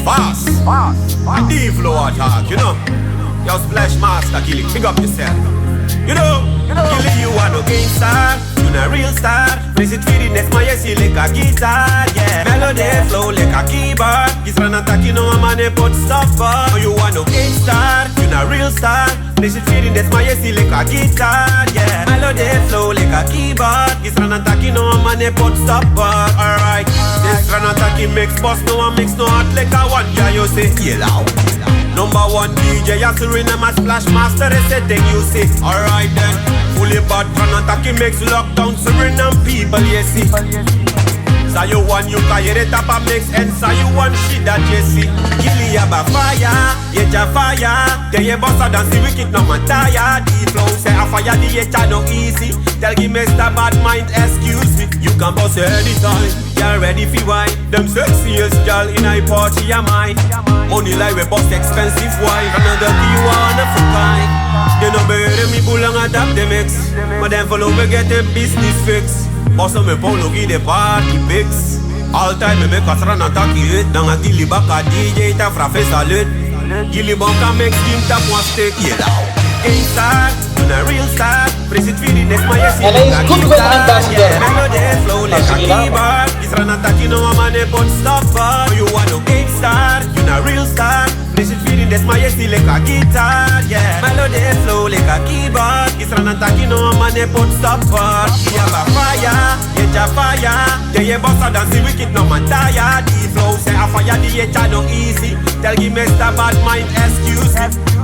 Fast. A deep flow attack, you know. Yo, Splash Master, Gilly, pick up yourself. You know, Gilly, you are no game star. You not real star. Place it for the next man, you see like a guitar, yeah. Melody flow like a keyboard. This run attack, you know, a man, they put stuff up. You are no game star. You not real star. Place it for the next man, you see like a guitar, yeah. Melody flow like a keyboard. This run attack, you know, a man, they put stuff up. Alright, this run attack, he makes boss, no one makes no hot like a one, yeah, you say, yeah, loud. Number one DJ, you Suriname a Splash Master, they say thing you see. Alright then, fully bad run attack, he makes lockdown Suriname people, you see. So you want you can hear it up and makes sense. So you want shit that you see. Gilly have a fire, yeah, ja fire. Then you bust a dance, we kick no man tired. The flow say a fire, the yeah, no easy. Tell him Mr. Bad Mind, excuse me. You can bust anytime, y'all ready for wine. Them sexiest y'all in a party, ya mine. Money like we bust expensive wine. Another you wanna for kind. They no better me bull and adapt the mix. But then follow me get the business fix. Also me Paulo give the party pics. All time me make us run attack it. Dans a Gilly back a DJ ta frappe salute. Gilly banka make steam tap one stick. Yeah now. Game star, you a real star. Press it for the next man, yes, good with ambassador. Melody flow like a keyboard. This run attack, you know a man, they put stuff up. You want no game star, you a real star. Press it for the next man, yes, like a guitar, yeah. Melody flow like a keyboard. This run attack, you know a man, they put stuff up. He have a fire, yeah, fire. Then you bust a dance, we kick no man tired. The flow say a fire, the yeah, no easy. Tell him Mr. Bad Mind, excuse me.